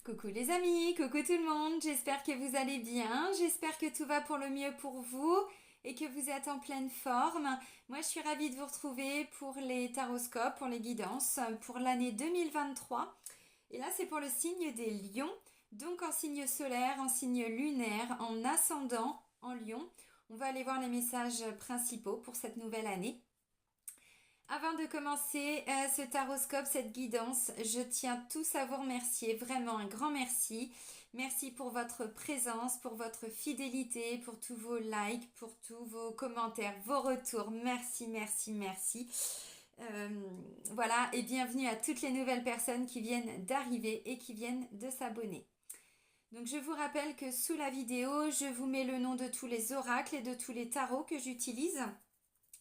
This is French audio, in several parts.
Coucou les amis, coucou tout le monde, j'espère que vous allez bien, j'espère que tout va pour le mieux pour vous et que vous êtes en pleine forme. Moi je suis ravie de vous retrouver pour les taroscopes, pour les guidances, pour l'année 2023. Et là c'est pour le signe des lions, donc en signe solaire, en signe lunaire, en ascendant en lion. On va aller voir les messages principaux pour cette nouvelle année. Avant de commencer ce taroscope, cette guidance, je tiens tous à vous remercier, vraiment un grand merci. Merci pour votre présence, pour votre fidélité, pour tous vos likes, pour tous vos commentaires, vos retours. Merci, merci, merci. Voilà, et bienvenue à toutes les nouvelles personnes qui viennent d'arriver et qui viennent de s'abonner. Donc je vous rappelle que sous la vidéo, je vous mets le nom de tous les oracles et de tous les tarots que j'utilise.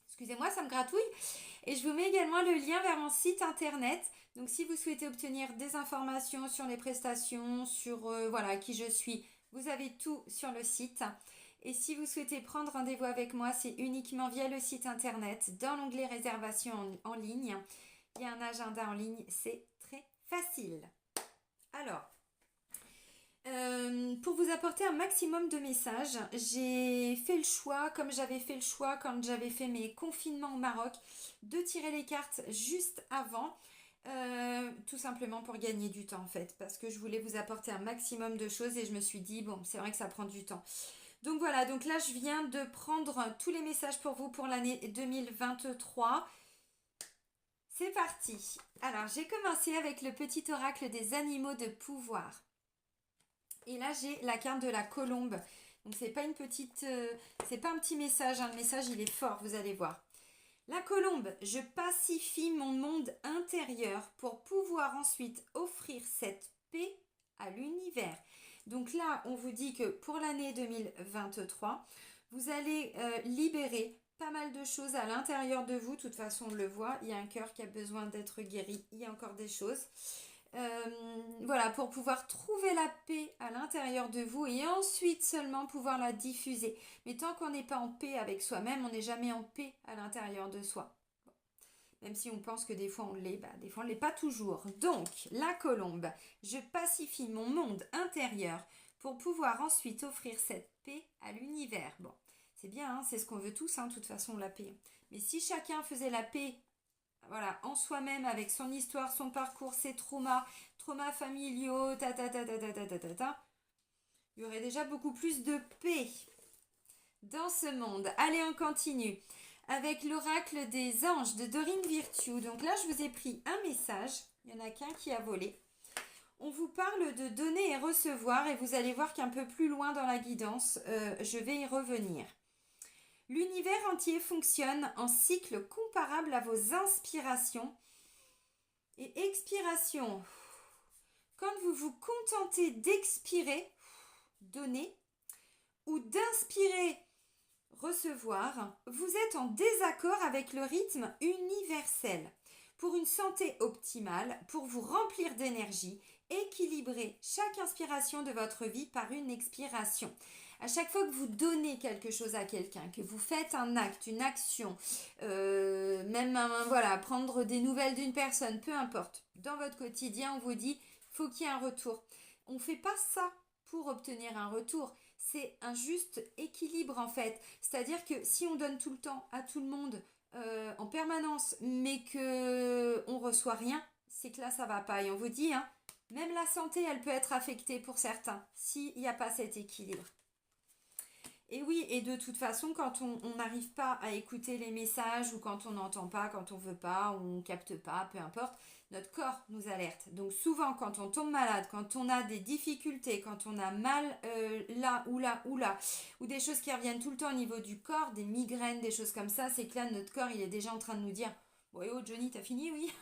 Excusez-moi, ça me gratouille. Et je vous mets également le lien vers mon site internet. Donc si vous souhaitez obtenir des informations sur les prestations, sur voilà qui je suis, vous avez tout sur le site. Et si vous souhaitez prendre rendez-vous avec moi, c'est uniquement via le site internet, dans l'onglet réservation en ligne. Il y a un agenda en ligne, c'est très facile. Alors, pour vous apporter un maximum de messages, j'ai fait le choix, comme j'avais fait le choix quand j'avais fait mes confinements au Maroc, de tirer les cartes juste avant, tout simplement pour gagner du temps en fait, parce que je voulais vous apporter un maximum de choses et je me suis dit, bon, c'est vrai que ça prend du temps. Donc voilà, donc là je viens de prendre tous les messages pour vous pour l'année 2023. C'est parti. Alors j'ai commencé avec le petit oracle des animaux de pouvoir. Et là, j'ai la carte de la colombe. Donc, c'est pas une petite... c'est pas un petit message. Hein. Le message, il est fort, vous allez voir. La colombe, je pacifie mon monde intérieur pour pouvoir ensuite offrir cette paix à l'univers. Donc là, on vous dit que pour l'année 2023, vous allez libérer pas mal de choses à l'intérieur de vous. De toute façon, on le voit, il y a un cœur qui a besoin d'être guéri. Il y a encore des choses. Voilà, pour pouvoir trouver la paix à l'intérieur de vous et ensuite seulement pouvoir la diffuser. Mais tant qu'on n'est pas en paix avec soi-même, on n'est jamais en paix à l'intérieur de soi. Bon. Même si on pense que des fois on l'est, des fois on ne l'est pas toujours. Donc, la colombe, je pacifie mon monde intérieur pour pouvoir ensuite offrir cette paix à l'univers. Bon, c'est bien, hein, c'est ce qu'on veut tous, hein, de toute façon, la paix. Mais si chacun faisait la paix voilà, en soi-même, avec son histoire, son parcours, ses traumas familiaux, il y aurait déjà beaucoup plus de paix dans ce monde. Allez, on continue avec l'oracle des anges de Dorine Virtue. Donc là, je vous ai pris un message. Il n'y en a qu'un qui a volé. On vous parle de donner et recevoir et vous allez voir qu'un peu plus loin dans la guidance, je vais y revenir. L'univers entier fonctionne en cycle comparable à vos inspirations et expirations. Quand vous vous contentez d'expirer, donner, ou d'inspirer, recevoir, vous êtes en désaccord avec le rythme universel. Pour une santé optimale, pour vous remplir d'énergie, équilibrez chaque inspiration de votre vie par une expiration. À chaque fois que vous donnez quelque chose à quelqu'un, que vous faites un acte, une action, voilà, prendre des nouvelles d'une personne, peu importe, dans votre quotidien, on vous dit, faut qu'il y ait un retour. On ne fait pas ça pour obtenir un retour. C'est un juste équilibre en fait. C'est-à-dire que si on donne tout le temps à tout le monde en permanence, mais qu'on ne reçoit rien, c'est que là, ça ne va pas. Et on vous dit, hein, même la santé, elle peut être affectée pour certains s'il n'y a pas cet équilibre. Et oui, et de toute façon, quand on n'arrive pas à écouter les messages ou quand on n'entend pas, quand on veut pas, ou on capte pas, peu importe, notre corps nous alerte. Donc souvent, quand on tombe malade, quand on a des difficultés, quand on a mal là, ou des choses qui reviennent tout le temps au niveau du corps, des migraines, des choses comme ça, c'est que là, notre corps, il est déjà en train de nous dire « Bon, oh Johnny, t'as fini, oui ?»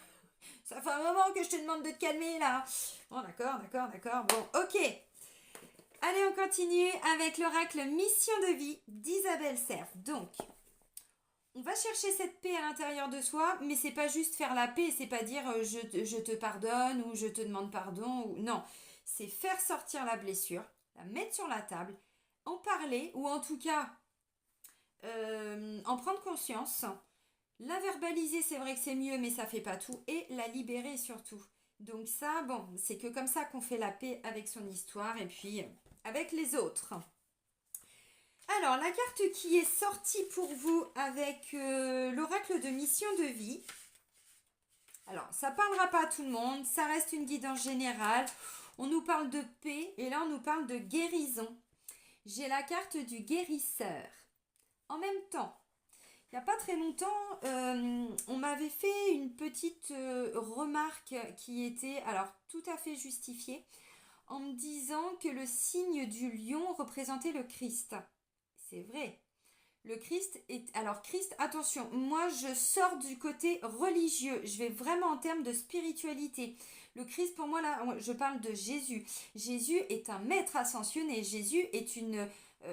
Ça fait un moment que je te demande de te calmer, là. Bon, d'accord. Bon, ok. Allez, on continue avec l'oracle Mission de vie d'Isabelle Serf. Donc, on va chercher cette paix à l'intérieur de soi, mais c'est pas juste faire la paix, c'est pas dire je te pardonne ou je te demande pardon. Ou non, c'est faire sortir la blessure, la mettre sur la table, en parler ou en tout cas en prendre conscience. La verbaliser, c'est vrai que c'est mieux, mais ça fait pas tout. Et la libérer surtout. Donc ça, bon, c'est que comme ça qu'on fait la paix avec son histoire et puis avec les autres. Alors, la carte qui est sortie pour vous avec l'oracle de mission de vie. Alors, ça parlera pas à tout le monde, ça reste une guidance générale. On nous parle de paix et là, on nous parle de guérison. J'ai la carte du guérisseur. En même temps, il n'y a pas très longtemps, on m'avait fait une petite remarque qui était alors tout à fait justifiée en me disant que le signe du lion représentait le Christ. C'est vrai. Le Christ est... Alors Christ, attention, moi je sors du côté religieux, je vais vraiment en termes de spiritualité. Le Christ, pour moi, là, je parle de Jésus. Jésus est un maître ascensionné. Jésus est une...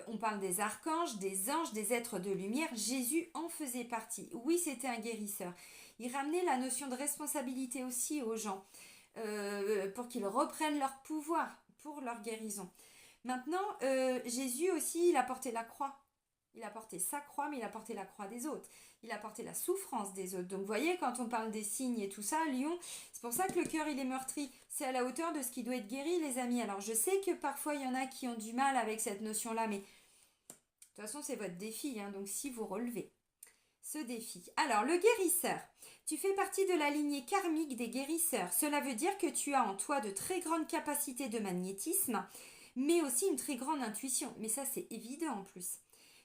on parle des archanges, des anges, des êtres de lumière. Jésus en faisait partie. Oui, c'était un guérisseur. Il ramenait la notion de responsabilité aussi aux gens pour qu'ils reprennent leur pouvoir pour leur guérison. Maintenant, Jésus aussi, il a porté la croix. Il a porté sa croix, mais il a porté la croix des autres. Il a porté la souffrance des autres. Donc, vous voyez, quand on parle des signes et tout ça, Lion, c'est pour ça que le cœur, il est meurtri. C'est à la hauteur de ce qui doit être guéri, les amis. Alors, je sais que parfois, il y en a qui ont du mal avec cette notion-là, mais de toute façon, c'est votre défi. Hein, donc, si vous relevez ce défi. Alors, le guérisseur. Tu fais partie de la lignée karmique des guérisseurs. Cela veut dire que tu as en toi de très grandes capacités de magnétisme, mais aussi une très grande intuition. Mais ça, c'est évident en plus.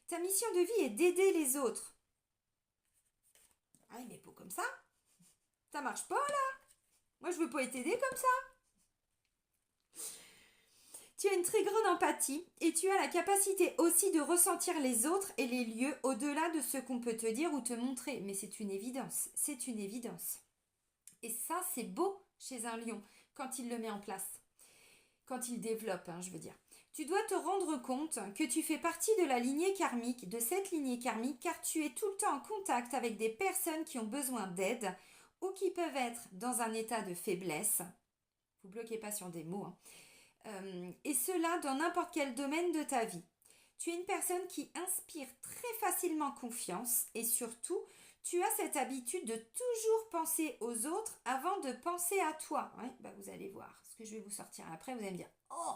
Ta mission de vie est d'aider les autres. Ah, mais pas comme ça. Ça marche pas là. Moi, je veux pas être aidée comme ça. Tu as une très grande empathie et tu as la capacité aussi de ressentir les autres et les lieux au-delà de ce qu'on peut te dire ou te montrer. Mais c'est une évidence. C'est une évidence. Et ça, c'est beau chez un lion quand il le met en place. Quand il développe, hein, je veux dire. Tu dois te rendre compte que tu fais partie de la lignée karmique, de cette lignée karmique, car tu es tout le temps en contact avec des personnes qui ont besoin d'aide ou qui peuvent être dans un état de faiblesse. Vous bloquez pas sur des mots. Hein. Et cela dans n'importe quel domaine de ta vie. Tu es une personne qui inspire très facilement confiance et surtout, tu as cette habitude de toujours penser aux autres avant de penser à toi. Ouais, bah vous allez voir ce que je vais vous sortir après, vous allez me dire « Oh !»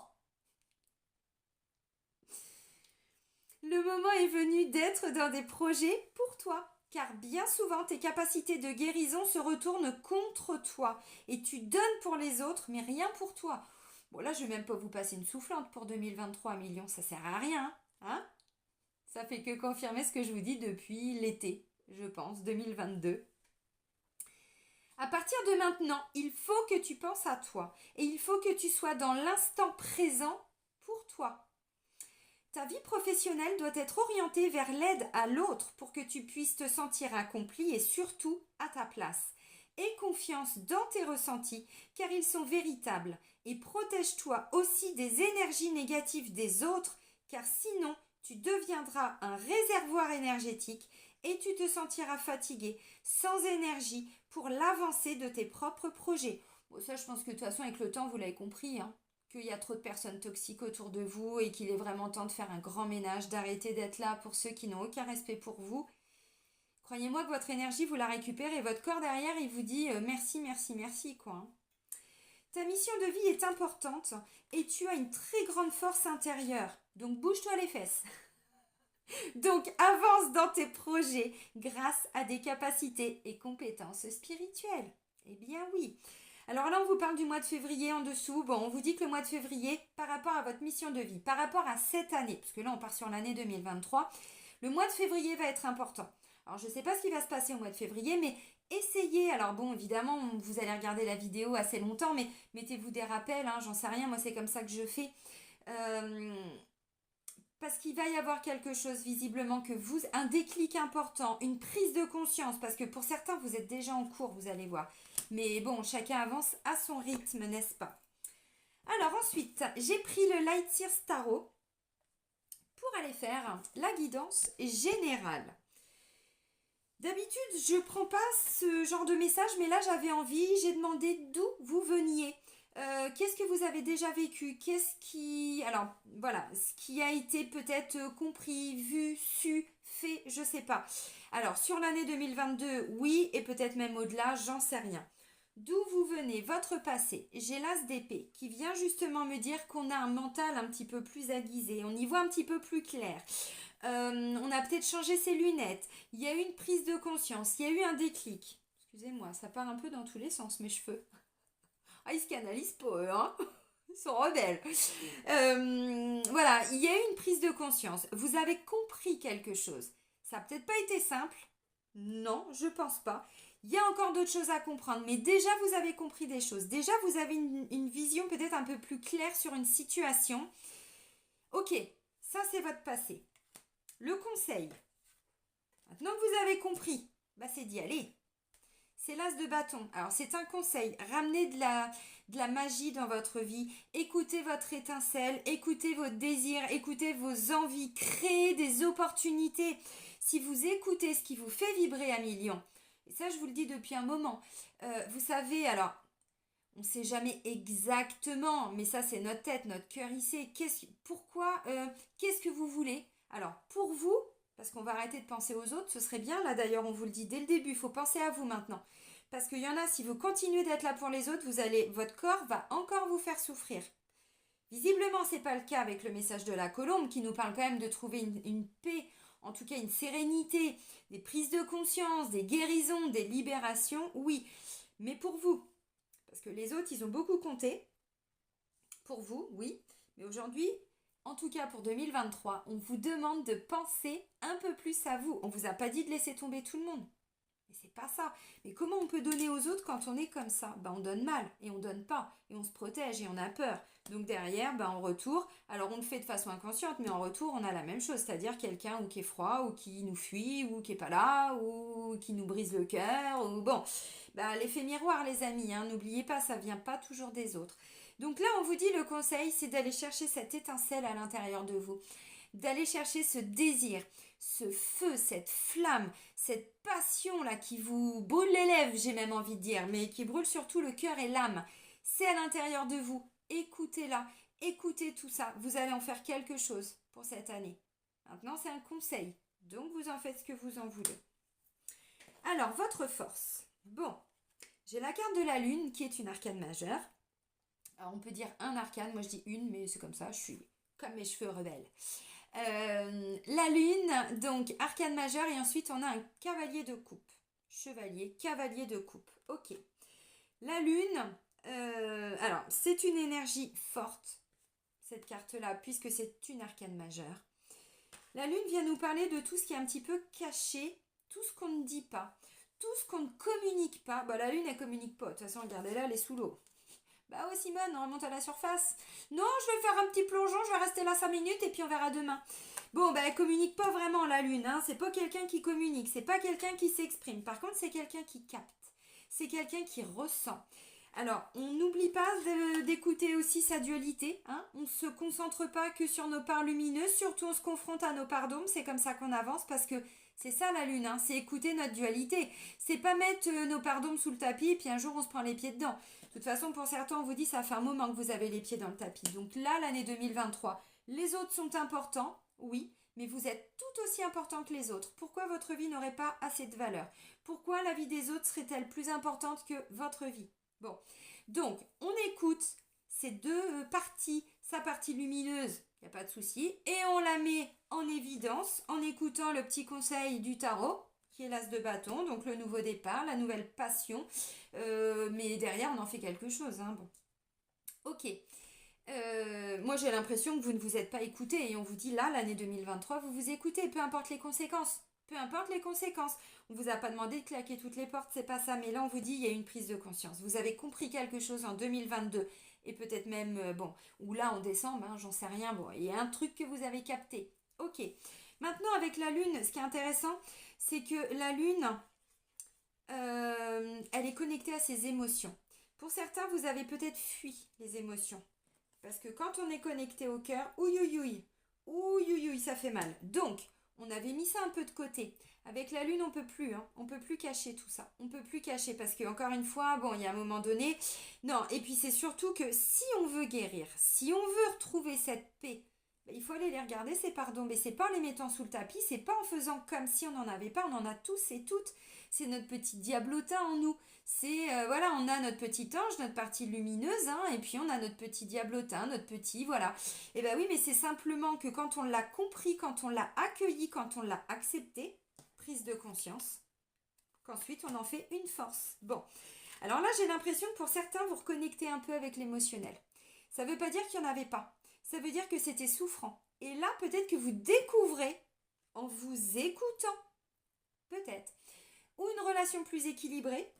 Le moment est venu d'être dans des projets pour toi, car bien souvent tes capacités de guérison se retournent contre toi et tu donnes pour les autres, mais rien pour toi. Bon là, je vais même pas vous passer une soufflante pour 2023 millions, ça sert à rien, hein? Ça fait que confirmer ce que je vous dis depuis l'été, je pense, 2022. À partir de maintenant, il faut que tu penses à toi et il faut que tu sois dans l'instant présent pour toi. Ta vie professionnelle doit être orientée vers l'aide à l'autre pour que tu puisses te sentir accompli et surtout à ta place. Aie confiance dans tes ressentis car ils sont véritables et protège-toi aussi des énergies négatives des autres car sinon tu deviendras un réservoir énergétique et tu te sentiras fatigué, sans énergie pour l'avancée de tes propres projets. Bon, ça, je pense que de toute façon, avec le temps, vous l'avez compris, hein, qu'il y a trop de personnes toxiques autour de vous et qu'il est vraiment temps de faire un grand ménage, d'arrêter d'être là pour ceux qui n'ont aucun respect pour vous. Croyez-moi que votre énergie, vous la récupérez et votre corps derrière, il vous dit merci, merci, merci, quoi. Hein. Ta mission de vie est importante et tu as une très grande force intérieure. Donc bouge-toi les fesses. Donc avance dans tes projets grâce à des capacités et compétences spirituelles. Eh bien oui. Alors là, on vous parle du mois de février en dessous. Bon, on vous dit que le mois de février, par rapport à votre mission de vie, par rapport à cette année, parce que là, on part sur l'année 2023, le mois de février va être important. Alors, je ne sais pas ce qui va se passer au mois de février, mais essayez. Alors bon, évidemment, vous allez regarder la vidéo assez longtemps, mais mettez-vous des rappels, hein, j'en sais rien. Moi, c'est comme ça que je fais. Parce qu'il va y avoir quelque chose visiblement que vous, un déclic important, une prise de conscience, parce que pour certains, vous êtes déjà en cours, vous allez voir. Mais bon, chacun avance à son rythme, n'est-ce pas? Alors ensuite, j'ai pris le Light Seer Tarot pour aller faire la guidance générale. D'habitude, je ne prends pas ce genre de message, mais là, j'avais envie, j'ai demandé d'où vous veniez. Qu'est-ce que vous avez déjà vécu? Alors, voilà, ce qui a été peut-être compris, vu, su, fait, je sais pas. Alors, sur l'année 2022, oui, et peut-être même au-delà, j'en sais rien. d'où vous venez, votre passé. J'ai l'as d'épée qui vient justement me dire qu'on a un mental un petit peu plus aiguisé, on y voit un petit peu plus clair. On a peut-être changé ses lunettes, il y a eu une prise de conscience, il y a eu un déclic. Excusez-moi, ça part un peu dans tous les sens, mes cheveux. Ah, ils se canalisent pas, eux, hein. Ils sont rebelles. Voilà, il y a eu une prise de conscience. Vous avez compris quelque chose. Ça n'a peut-être pas été simple. Non, je pense pas. Il y a encore d'autres choses à comprendre, mais déjà vous avez compris des choses. Déjà vous avez une vision peut-être un peu plus claire sur une situation. Ok, ça c'est votre passé. Le conseil, maintenant que vous avez compris, bah c'est d'y aller. C'est l'as de bâton. Alors c'est un conseil, ramenez de la magie dans votre vie, écoutez votre étincelle, écoutez vos désirs, écoutez vos envies, créez des opportunités. Si vous écoutez ce qui vous fait vibrer à millions, et ça je vous le dis depuis un moment, vous savez, alors on ne sait jamais exactement, mais ça c'est notre tête, notre cœur il sait, pourquoi, qu'est-ce que vous voulez. Alors pour vous, parce qu'on va arrêter de penser aux autres, ce serait bien, là d'ailleurs on vous le dit dès le début, il faut penser à vous maintenant. Parce qu'il y en a, si vous continuez d'être là pour les autres, votre corps va encore vous faire souffrir. Visiblement, ce n'est pas le cas avec le message de la colombe qui nous parle quand même de trouver une paix, en tout cas une sérénité, des prises de conscience, des guérisons, des libérations, oui. Mais pour vous, parce que les autres, ils ont beaucoup compté, pour vous, oui. Mais aujourd'hui, en tout cas pour 2023, on vous demande de penser un peu plus à vous. On ne vous a pas dit de laisser tomber tout le monde. Mais c'est pas ça. Mais comment on peut donner aux autres quand on est comme ça? On donne mal et on donne pas. Et on se protège et on a peur. Donc derrière, en retour, alors on le fait de façon inconsciente, mais en retour, on a la même chose. C'est-à-dire quelqu'un ou qui est froid, ou qui nous fuit, ou qui est pas là, ou qui nous brise le cœur. Ou bon, l'effet miroir, les amis. N'oubliez pas, ça vient pas toujours des autres. Donc là, on vous dit le conseil, c'est d'aller chercher cette étincelle à l'intérieur de vous. D'aller chercher ce désir, ce feu, cette flamme, cette passion-là qui vous brûle les lèvres, j'ai même envie de dire, mais qui brûle surtout le cœur et l'âme. C'est à l'intérieur de vous. Écoutez-la, écoutez tout ça. Vous allez en faire quelque chose pour cette année. Maintenant, c'est un conseil. Donc, vous en faites ce que vous en voulez. Alors, votre force. Bon, j'ai la carte de la lune qui est une arcane majeure. Alors, on peut dire un arcane. Moi, je dis une, mais c'est comme ça. Je suis comme mes cheveux rebelles. La lune, donc arcane majeure, et ensuite on a un cavalier de coupe. Chevalier, cavalier de coupe. Ok. La lune, alors c'est une énergie forte, cette carte-là, puisque c'est une arcane majeure. La lune vient nous parler de tout ce qui est un petit peu caché, tout ce qu'on ne dit pas, tout ce qu'on ne communique pas. La lune, elle communique pas. De toute façon, regardez-la, elle est sous l'eau. Oh Simone, on remonte à la surface. Non, je vais faire un petit plongeon, je vais rester là 5 minutes et puis on verra demain. Elle communique pas vraiment la lune, c'est pas quelqu'un qui communique, c'est pas quelqu'un qui s'exprime. Par contre, c'est quelqu'un qui capte, c'est quelqu'un qui ressent. Alors, on n'oublie pas d'écouter aussi sa dualité, on ne se concentre pas que sur nos parts lumineuses, surtout on se confronte à nos parts d'ombre, c'est comme ça qu'on avance parce que c'est ça la lune, c'est écouter notre dualité. C'est pas mettre nos parts d'ombre sous le tapis et puis un jour on se prend les pieds dedans. De toute façon, pour certains, on vous dit ça fait un moment que vous avez les pieds dans le tapis. Donc là, l'année 2023, les autres sont importants, oui, mais vous êtes tout aussi important que les autres. Pourquoi votre vie n'aurait pas assez de valeur? Pourquoi la vie des autres serait-elle plus importante que votre vie? Bon, donc on écoute ces deux parties, sa partie lumineuse, il n'y a pas de souci, et on la met en évidence en écoutant le petit conseil du tarot, qui est l'as de bâton, donc le nouveau départ, la nouvelle passion, mais derrière on en fait quelque chose. Bon, ok. Moi j'ai l'impression que vous ne vous êtes pas écouté et on vous dit là, l'année 2023, vous vous écoutez, peu importe les conséquences. Peu importe les conséquences. On vous a pas demandé de claquer toutes les portes, c'est pas ça. Mais là, on vous dit, il y a une prise de conscience. Vous avez compris quelque chose en 2022 et peut-être même, ou là en décembre, j'en sais rien. Il y a un truc que vous avez capté. Ok. Maintenant, avec la lune, ce qui est intéressant, c'est que la lune, elle est connectée à ses émotions. Pour certains, vous avez peut-être fui les émotions. Parce que quand on est connecté au cœur, ouïe, ça fait mal. Donc, on avait mis ça un peu de côté. Avec la lune, on peut plus. On peut plus cacher tout ça. On peut plus cacher parce que encore une fois, il y a un moment donné. Non, et puis c'est surtout que si on veut guérir, si on veut retrouver cette paix, il faut aller les regarder, ces pardons. Mais c'est pas en les mettant sous le tapis, c'est pas en faisant comme si on n'en avait pas, on en a tous et toutes. C'est notre petit diablotin en nous. C'est, voilà, on a notre petit ange, notre partie lumineuse, hein, et puis on a notre petit diablotin, notre petit, voilà. Et ben oui, mais c'est simplement que quand on l'a compris, quand on l'a accueilli, quand on l'a accepté, prise de conscience, qu'ensuite on en fait une force. Bon, alors là j'ai l'impression que pour certains vous reconnectez un peu avec l'émotionnel. Ça ne veut pas dire qu'il n'y en avait pas. Ça veut dire que c'était souffrant. Et là peut-être que vous découvrez en vous écoutant, peut-être, ou une relation plus équilibrée,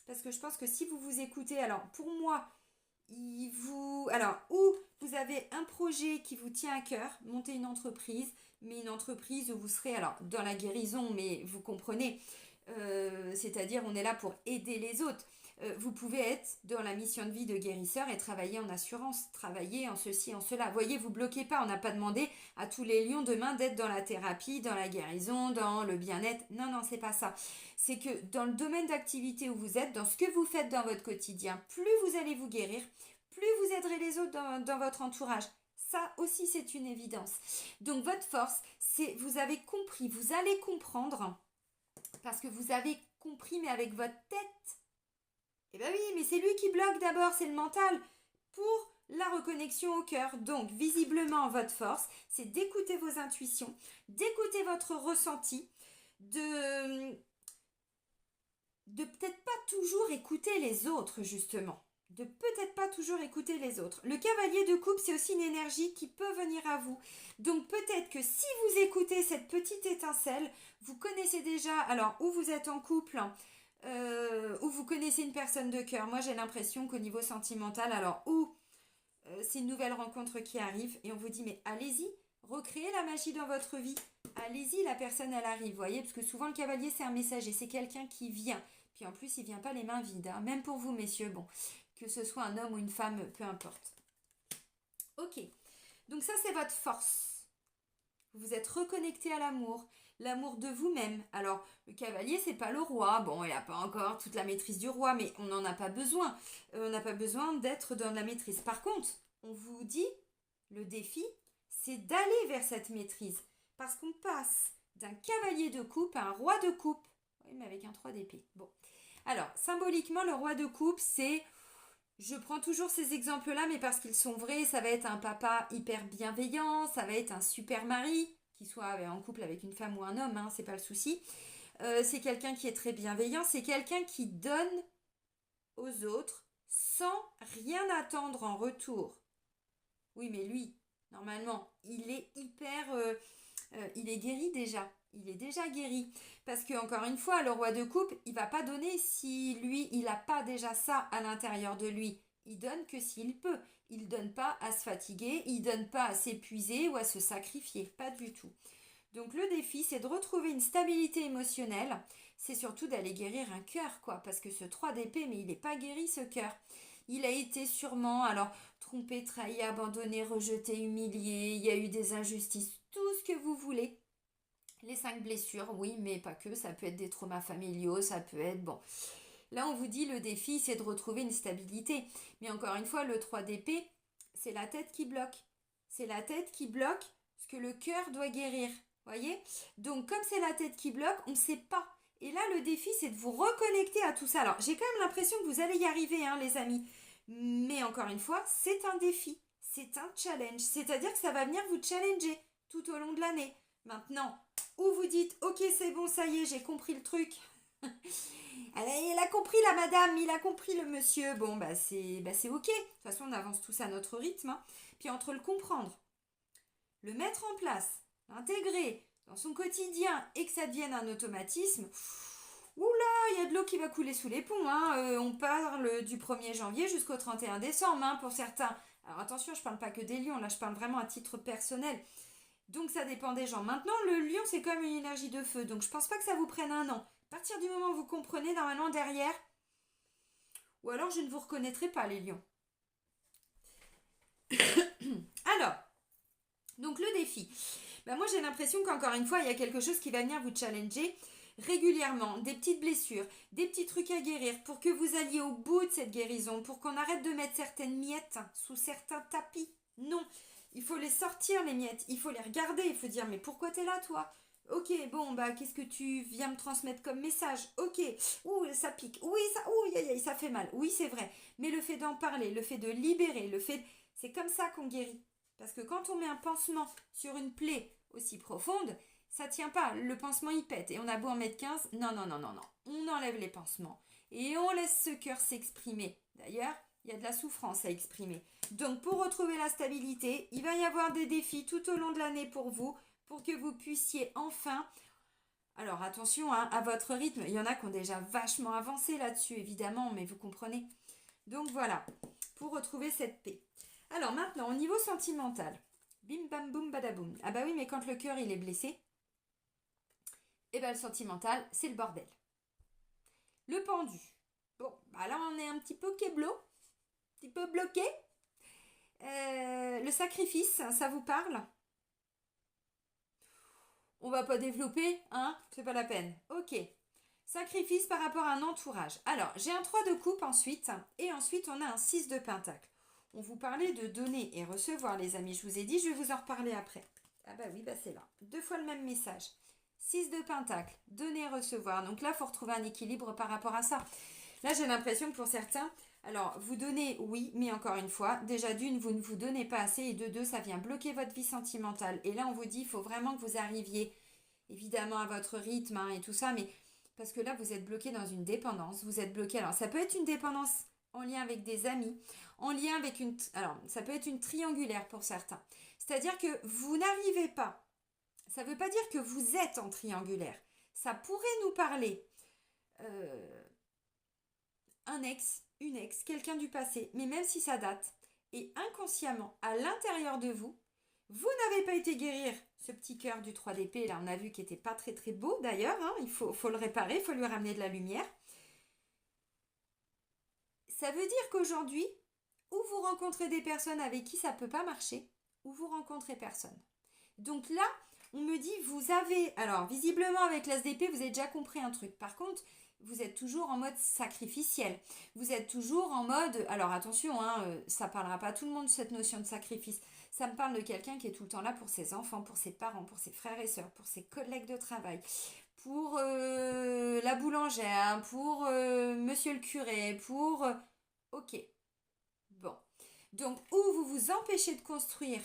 parce que je pense que si vous vous écoutez, alors pour moi, ou vous avez un projet qui vous tient à cœur, monter une entreprise, mais une entreprise où vous serez, alors dans la guérison, mais vous comprenez, c'est-à-dire on est là pour aider les autres. Vous pouvez être dans la mission de vie de guérisseur et travailler en assurance, travailler en ceci, en cela. Vous voyez, vous bloquez pas, on n'a pas demandé à tous les lions demain d'être dans la thérapie, dans la guérison, dans le bien-être. Non, non, c'est pas ça. C'est que dans le domaine d'activité où vous êtes, dans ce que vous faites dans votre quotidien, plus vous allez vous guérir, plus vous aiderez les autres dans votre entourage. Ça aussi, c'est une évidence. Donc, votre force, c'est vous avez compris, vous allez comprendre, parce que vous avez compris, mais avec votre tête. Eh bien oui, mais c'est lui qui bloque d'abord, c'est le mental, pour la reconnexion au cœur. Donc, visiblement, votre force, c'est d'écouter vos intuitions, d'écouter votre ressenti, de peut-être pas toujours écouter les autres, justement. De peut-être pas toujours écouter les autres. Le cavalier de coupe, c'est aussi une énergie qui peut venir à vous. Donc peut-être que si vous écoutez cette petite étincelle, vous connaissez déjà, alors où vous êtes en couple, où vous connaissez une personne de cœur. Moi j'ai l'impression qu'au niveau sentimental, alors où c'est une nouvelle rencontre qui arrive et on vous dit mais allez-y, recréez la magie dans votre vie. Allez-y, la personne elle arrive, vous voyez, parce que souvent le cavalier c'est un messager, c'est quelqu'un qui vient. Puis en plus il vient pas les mains vides, hein. Même pour vous messieurs, bon, que ce soit un homme ou une femme, peu importe. Ok, donc ça c'est votre force. Vous êtes reconnecté à l'amour de vous-même. Alors le cavalier c'est pas le roi, bon il n'a pas encore toute la maîtrise du roi, mais on n'en a pas besoin. On n'a pas besoin d'être dans la maîtrise. Par contre, on vous dit, le défi, c'est d'aller vers cette maîtrise. Parce qu'on passe d'un cavalier de coupe à un roi de coupe. Oui, mais avec un 3 d'épée. Bon. Alors, symboliquement, le roi de coupe, c'est... Je prends toujours ces exemples-là, mais parce qu'ils sont vrais, ça va être un papa hyper bienveillant, ça va être un super mari, qui soit en couple avec une femme ou un homme, hein, c'est pas le souci. C'est quelqu'un qui est très bienveillant, c'est quelqu'un qui donne aux autres sans rien attendre en retour. Oui, mais lui, normalement, il est il est guéri déjà. Il est déjà guéri. Parce que, encore une fois, le roi de coupe, il va pas donner si lui, il n'a pas déjà ça à l'intérieur de lui. Il donne que s'il peut. Il donne pas à se fatiguer, il donne pas à s'épuiser ou à se sacrifier. Pas du tout. Donc le défi, c'est de retrouver une stabilité émotionnelle. C'est surtout d'aller guérir un cœur, quoi. Parce que ce 3 d'épée, mais il n'est pas guéri, ce cœur. Il a été sûrement, alors, trompé, trahi, abandonné, rejeté, humilié. Il y a eu des injustices, tout ce que vous voulez. Les 5 blessures, oui, mais pas que. Ça peut être des traumas familiaux, ça peut être, bon. Là, on vous dit, le défi, c'est de retrouver une stabilité. Mais encore une fois, le 3 d'épée, c'est la tête qui bloque. C'est la tête qui bloque ce que le cœur doit guérir. Voyez? Donc, comme c'est la tête qui bloque, on ne sait pas. Et là, le défi, c'est de vous reconnecter à tout ça. Alors, j'ai quand même l'impression que vous allez y arriver, hein, les amis. Mais encore une fois, c'est un défi. C'est un challenge. C'est-à-dire que ça va venir vous challenger tout au long de l'année. Maintenant, où vous dites, ok, c'est bon, ça y est, j'ai compris le truc. Elle a compris la madame, il a compris le monsieur. Bon, c'est ok. De toute façon, on avance tous à notre rythme, hein. Puis entre le comprendre, le mettre en place, l'intégrer dans son quotidien et que ça devienne un automatisme, oula, il y a de l'eau qui va couler sous les ponts, hein. On parle du 1er janvier jusqu'au 31 décembre, hein, pour certains. Alors attention, je ne parle pas que des lions, là je parle vraiment à titre personnel. Donc ça dépend des gens. Maintenant, le lion, c'est comme une énergie de feu, donc je pense pas que ça vous prenne un an. À partir du moment où vous comprenez, normalement derrière, ou alors je ne vous reconnaîtrai pas, les lions. Alors, donc le défi. Moi j'ai l'impression qu'encore une fois, il y a quelque chose qui va venir vous challenger régulièrement, des petites blessures, des petits trucs à guérir pour que vous alliez au bout de cette guérison, pour qu'on arrête de mettre certaines miettes sous certains tapis. Non, Il faut les sortir, les miettes. Il faut les regarder. Il faut dire, mais pourquoi t'es là, toi? Ok, bon, bah, qu'est-ce que tu viens me transmettre comme message? Ok, ouh, ça pique. Oui, ouh, aïe, aïe, ça fait mal. Oui, c'est vrai. Mais le fait d'en parler, le fait de libérer, c'est comme ça qu'on guérit. Parce que quand on met un pansement sur une plaie aussi profonde, ça tient pas. Le pansement, il pète. Et on a beau en mettre 15. Non, non, non, non, non. On enlève les pansements. Et on laisse ce cœur s'exprimer. D'ailleurs, il y a de la souffrance à exprimer. Donc, pour retrouver la stabilité, il va y avoir des défis tout au long de l'année pour vous, pour que vous puissiez enfin... Alors, attention, hein, à votre rythme. Il y en a qui ont déjà vachement avancé là-dessus, évidemment, mais vous comprenez. Donc, voilà, pour retrouver cette paix. Alors, maintenant, au niveau sentimental. Bim, bam, boum, badaboum. Ah bah oui, mais quand le cœur, il est blessé, et ben le sentimental, c'est le bordel. Le pendu. Bon, bah là, on est un petit peu kéblo, un petit peu bloqué. Le sacrifice, ça vous parle? On va pas développer, hein? C'est pas la peine. Ok. Sacrifice par rapport à un entourage. Alors, j'ai un 3 de coupe ensuite, et ensuite on a un 6 de pentacle. On vous parlait de donner et recevoir, les amis. Je vous ai dit, je vais vous en reparler après. Ah bah oui, bah c'est là. 2 fois le même message. 6 de pentacle, donner et recevoir. Donc là, il faut retrouver un équilibre par rapport à ça. Là, j'ai l'impression que pour certains, alors vous donnez, oui, mais encore une fois, déjà d'une, vous ne vous donnez pas assez, et de deux, ça vient bloquer votre vie sentimentale. Et là, on vous dit, il faut vraiment que vous arriviez, évidemment, à votre rythme, hein, et tout ça, mais parce que là, vous êtes bloqué dans une dépendance, vous êtes bloqué. Alors, ça peut être une dépendance en lien avec des amis, en lien avec une... Alors, ça peut être une triangulaire pour certains. C'est-à-dire que vous n'arrivez pas. Ça ne veut pas dire que vous êtes en triangulaire. Ça pourrait nous parler un ex, une ex, quelqu'un du passé, mais même si ça date, et inconsciemment, à l'intérieur de vous, vous n'avez pas été guérir ce petit cœur du 3 d'épée, là on a vu qu'il n'était pas très très beau d'ailleurs, hein, il faut le réparer, il faut lui ramener de la lumière. Ça veut dire qu'aujourd'hui, ou vous rencontrez des personnes avec qui ça ne peut pas marcher, ou vous rencontrez personne. Donc là, on me dit, vous avez... Alors, visiblement, avec l'ASDP, vous avez déjà compris un truc. Par contre, vous êtes toujours en mode sacrificiel. Vous êtes toujours en mode... Alors, attention, hein, ça ne parlera pas à tout le monde, cette notion de sacrifice. Ça me parle de quelqu'un qui est tout le temps là pour ses enfants, pour ses parents, pour ses frères et sœurs, pour ses collègues de travail, pour la boulangère, pour monsieur le curé, pour... Ok, bon. Donc, ou vous vous empêchez de construire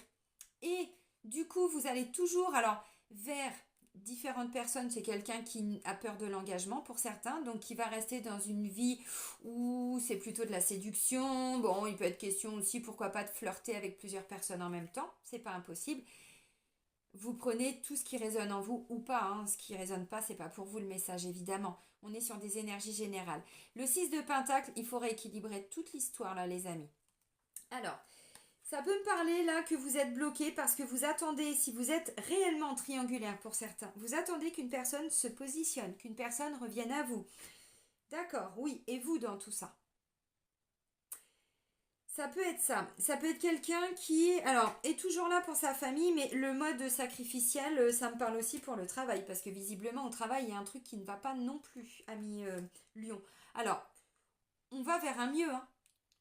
et du coup, vous allez toujours, alors, vers différentes personnes. C'est quelqu'un qui a peur de l'engagement pour certains, donc qui va rester dans une vie où c'est plutôt de la séduction. Bon, il peut être question aussi, pourquoi pas, de flirter avec plusieurs personnes en même temps. C'est pas impossible. Vous prenez tout ce qui résonne en vous ou pas, hein. Ce qui résonne pas, c'est pas pour vous le message, évidemment. On est sur des énergies générales. Le 6 de Pentacle, il faut rééquilibrer toute l'histoire, là, les amis. Alors, ça peut me parler là que vous êtes bloqué parce que vous attendez, si vous êtes réellement triangulaire pour certains, vous attendez qu'une personne se positionne, qu'une personne revienne à vous. D'accord, oui, et vous dans tout ça? Ça peut être ça. Ça peut être quelqu'un qui, alors, est toujours là pour sa famille, mais le mode sacrificiel, ça me parle aussi pour le travail, parce que visiblement au travail, il y a un truc qui ne va pas non plus, ami Lion. Alors, on va vers un mieux, hein.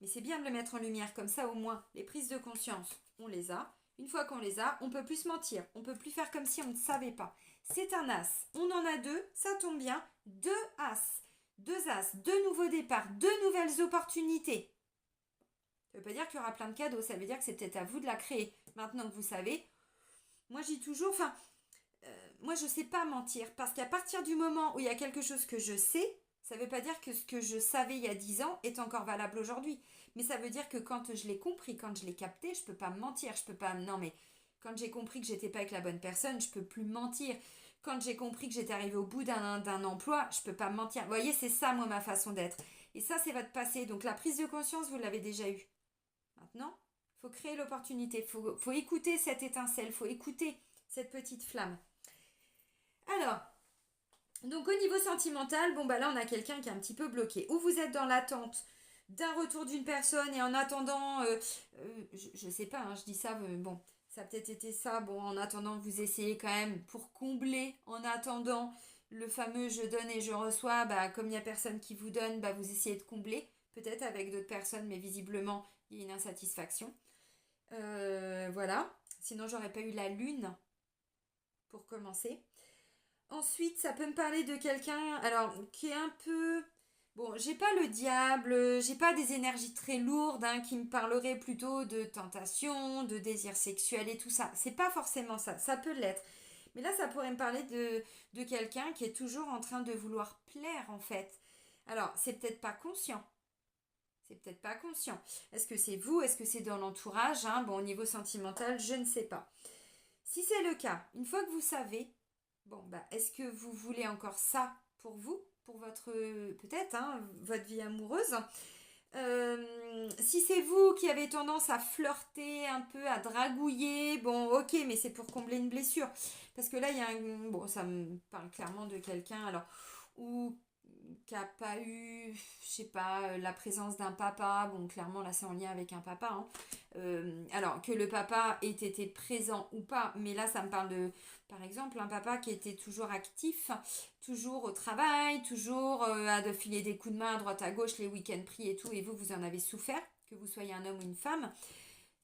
Mais c'est bien de le mettre en lumière, comme ça au moins, les prises de conscience, on les a. Une fois qu'on les a, on peut plus se mentir, on peut plus faire comme si on ne savait pas. C'est un as, on en a deux, ça tombe bien, deux as, deux nouveaux départs, deux nouvelles opportunités. Ça veut pas dire qu'il y aura plein de cadeaux, ça veut dire que c'est peut-être à vous de la créer. Maintenant que vous savez, moi j'ai toujours, moi je sais pas mentir, parce qu'à partir du moment où il y a quelque chose que je sais, ça ne veut pas dire que ce que je savais il y a 10 ans est encore valable aujourd'hui. Mais ça veut dire que quand je l'ai compris, quand je l'ai capté, je ne peux pas me mentir. Je peux pas... Non, mais quand j'ai compris que j'étais pas avec la bonne personne, je ne peux plus mentir. Quand j'ai compris que j'étais arrivée au bout d'un emploi, je ne peux pas me mentir. Vous voyez, c'est ça, moi, ma façon d'être. Et ça, c'est votre passé. Donc la prise de conscience, vous l'avez déjà eue. Maintenant, il faut créer l'opportunité. Faut écouter cette étincelle. Il faut écouter cette petite flamme. Alors... Donc au niveau sentimental, bon bah là on a quelqu'un qui est un petit peu bloqué. Ou vous êtes dans l'attente d'un retour d'une personne et en attendant, je sais pas, hein, je dis ça, bon, ça a peut-être été ça, bon en attendant vous essayez quand même pour combler, en attendant le fameux je donne et je reçois, bah comme il n'y a personne qui vous donne, bah vous essayez de combler, peut-être avec d'autres personnes, mais visiblement il y a une insatisfaction. Voilà. Sinon, j'aurais pas eu la lune pour commencer. Ensuite, ça peut me parler de quelqu'un, alors, qui est un peu... Bon, j'ai pas le diable, j'ai pas des énergies très lourdes, hein, qui me parleraient plutôt de tentation, de désir sexuel et tout ça. C'est pas forcément ça, ça peut l'être. Mais là, ça pourrait me parler de quelqu'un qui est toujours en train de vouloir plaire, en fait. Alors, c'est peut-être pas conscient. C'est peut-être pas conscient. Est-ce que c'est vous? Est-ce que c'est dans l'entourage, hein? Bon, au niveau sentimental, je ne sais pas. Si c'est le cas, une fois que vous savez, bon, bah, est-ce que vous voulez encore ça pour vous, pour votre, peut-être, hein, votre vie amoureuse? Si c'est vous qui avez tendance à flirter un peu, à dragouiller, bon, ok, mais c'est pour combler une blessure. Parce que là, il y a un... Bon, ça me parle clairement de quelqu'un, alors, ou qui a pas eu, je sais pas, la présence d'un papa. Bon, clairement, là, c'est en lien avec un papa, hein. Alors, que le papa ait été présent ou pas, mais là, ça me parle de, par exemple, un papa qui était toujours actif, toujours au travail, toujours à de filer des coups de main à droite à gauche, les week-ends pris et tout, et vous, vous en avez souffert, que vous soyez un homme ou une femme.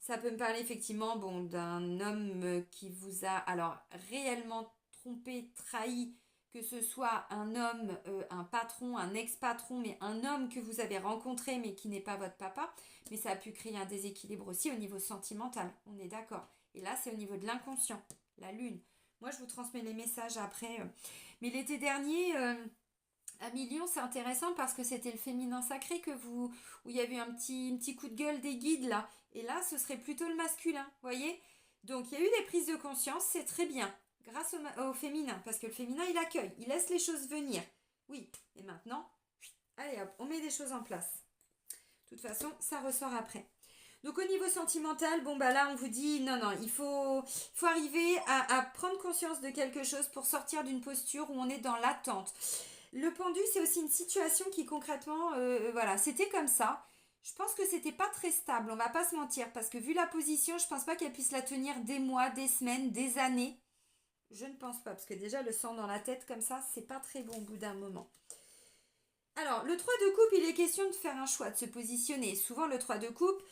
Ça peut me parler effectivement, bon, d'un homme qui vous a alors réellement trompé, trahi, que ce soit un homme, un patron, un ex-patron, mais un homme que vous avez rencontré mais qui n'est pas votre papa. Mais ça a pu créer un déséquilibre aussi au niveau sentimental, on est d'accord. Et là, c'est au niveau de l'inconscient, la lune. Moi, je vous transmets les messages après. Mais l'été dernier, à Million, c'est intéressant parce que c'était le féminin sacré que vous, où il y avait eu un petit coup de gueule des guides là. Et là, ce serait plutôt le masculin, voyez? Donc, il y a eu des prises de conscience, c'est très bien, grâce au féminin, parce que le féminin, il accueille, il laisse les choses venir. Oui, et maintenant, allez hop, on met des choses en place. De toute façon, ça ressort après. Donc au niveau sentimental, bon bah là on vous dit non, non, faut arriver à prendre conscience de quelque chose pour sortir d'une posture où on est dans l'attente. Le pendu, c'est aussi une situation qui concrètement, voilà, c'était comme ça. Je pense que c'était pas très stable, on va pas se mentir, parce que vu la position, je pense pas qu'elle puisse la tenir des mois, des semaines, des années. Je ne pense pas, parce que déjà le sang dans la tête comme ça, c'est pas très bon au bout d'un moment. Alors, le 3 de coupe, il est question de faire un choix, de se positionner. Souvent, le 3 de coupe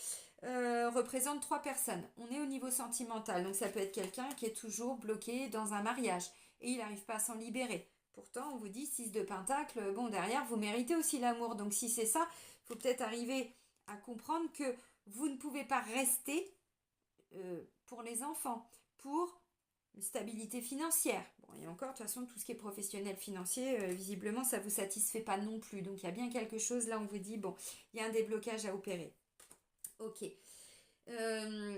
représente trois personnes. On est au niveau sentimental, donc ça peut être quelqu'un qui est toujours bloqué dans un mariage et il n'arrive pas à s'en libérer. Pourtant, on vous dit 6 de pentacle, bon, derrière, vous méritez aussi l'amour. Donc, si c'est ça, il faut peut-être arriver à comprendre que vous ne pouvez pas rester pour les enfants, pour une stabilité financière. Bon, et encore, de toute façon, tout ce qui est professionnel financier, visiblement, ça ne vous satisfait pas non plus. Donc, il y a bien quelque chose là, on vous dit, bon, il y a un déblocage à opérer. Ok.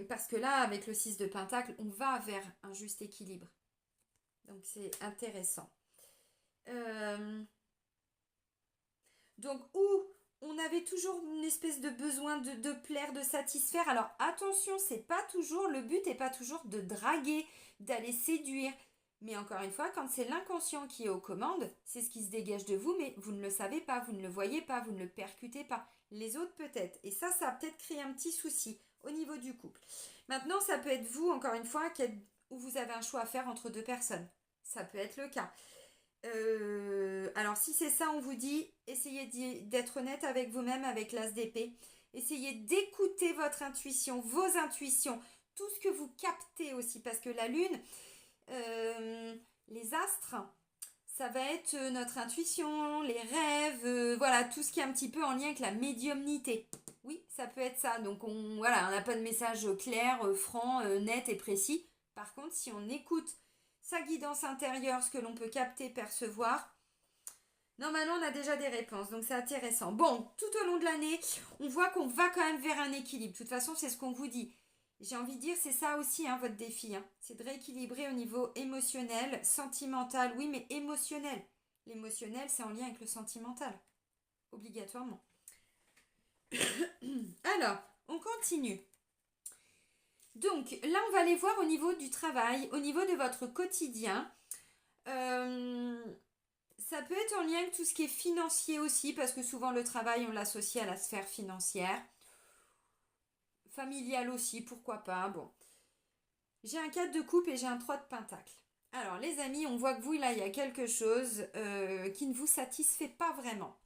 Parce que là, avec le 6 de pentacle, on va vers un juste équilibre. Donc, c'est intéressant. Donc, où on avait toujours une espèce de besoin de plaire, de satisfaire. Alors, attention, c'est pas toujours, le but n'est pas toujours de draguer, d'aller séduire. Mais encore une fois, quand c'est l'inconscient qui est aux commandes, c'est ce qui se dégage de vous, mais vous ne le savez pas, vous ne le voyez pas, vous ne le percutez pas. Les autres peut-être. Et ça a peut-être créé un petit souci au niveau du couple. Maintenant, ça peut être vous, encore une fois, où vous avez un choix à faire entre deux personnes. Ça peut être le cas. Alors si c'est ça, on vous dit, essayez d'être honnête avec vous-même avec l'as d'épée. Essayez d'écouter votre intuition, vos intuitions, tout ce que vous captez aussi, parce que la lune, les astres, ça va être notre intuition, les rêves, voilà, tout ce qui est un petit peu en lien avec la médiumnité. Oui, ça peut être ça. Donc on n'a pas de message clair, franc, net et précis. Par contre, si on écoute sa guidance intérieure, ce que l'on peut capter, percevoir, normalement on a déjà des réponses, donc c'est intéressant. Bon, tout au long de l'année, on voit qu'on va quand même vers un équilibre. De toute façon, c'est ce qu'on vous dit. J'ai envie de dire, c'est ça aussi, hein, votre défi. Hein. C'est de rééquilibrer au niveau émotionnel, sentimental, oui, mais émotionnel. L'émotionnel, c'est en lien avec le sentimental, obligatoirement. Alors, on continue. Donc là, on va aller voir au niveau du travail, au niveau de votre quotidien. Ça peut être en lien avec tout ce qui est financier aussi, parce que souvent le travail, on l'associe à la sphère financière. Familiale aussi, pourquoi pas. Bon. J'ai un 4 de coupe et j'ai un 3 de pentacle. Alors les amis, on voit que vous, là, il y a quelque chose qui ne vous satisfait pas vraiment.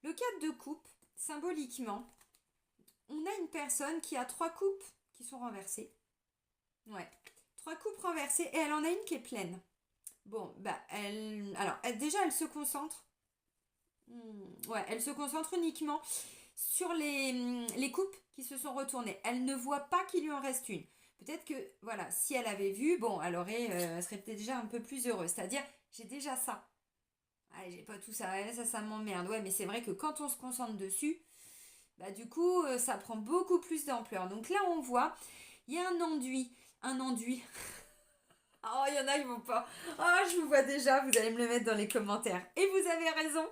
Le 4 de coupe, symboliquement, on a une personne qui a 3 coupes qui sont renversées. Ouais. Trois coupes renversées et elle en a une qui est pleine. Bon, bah, déjà, elle se concentre. Ouais, elle se concentre uniquement sur les coupes qui se sont retournées. Elle ne voit pas qu'il lui en reste une. Peut-être que, voilà, si elle avait vu, bon, elle serait peut-être déjà un peu plus heureuse. C'est-à-dire, j'ai déjà ça. Ah, j'ai pas tout ça, ouais, ça m'emmerde. Ouais, mais c'est vrai que quand on se concentre dessus, bah du coup, ça prend beaucoup plus d'ampleur. Donc là, on voit, il y a un enduit. Un enduit. Oh, il y en a, ils vont pas. Oh, je vous vois déjà, vous allez me le mettre dans les commentaires. Et vous avez raison.